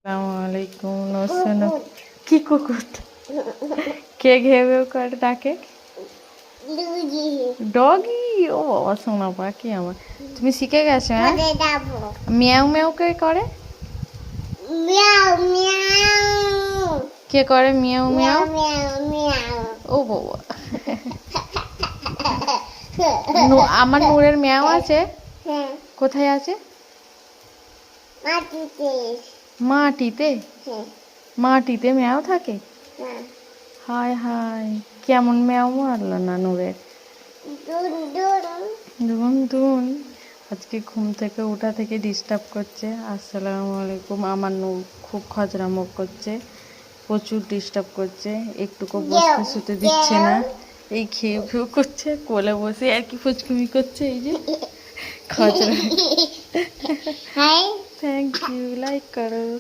আসসালামাইকুম নসুন কি কুকুর কে ঘেউ ঘেউ করে ডাকে ডগি ও বাবা সোনা পাখি আমার তুমি শিখে গেছো হ্যাঁ মিয়াও মিয়াও কে করে কে করে মিয়াও মিয়াও ও বাবা আমার নূরের মিয়াও আছে কোথায় আছে মাটিতে মাটিতে ম্যাও থাকে হায় হায় কেমন ম্যাও মারলো না নূরের দুন দুন আজকে ঘুম থেকে ওঠা থেকে ডিস্টার্ব করছে। আসসালামু আলাইকুম। আমার নূর খুব খজরামো করছে, প্রচুর ডিস্টার্ব করছে, একটুকু বসতে শুতে দিচ্ছে না, এই খেয়ে খেয়ে করছে, কোলে বসে আর কি ফুচকুমি করছে, এই যে খজরা। থ্যাংক ইউ, লাইক করো।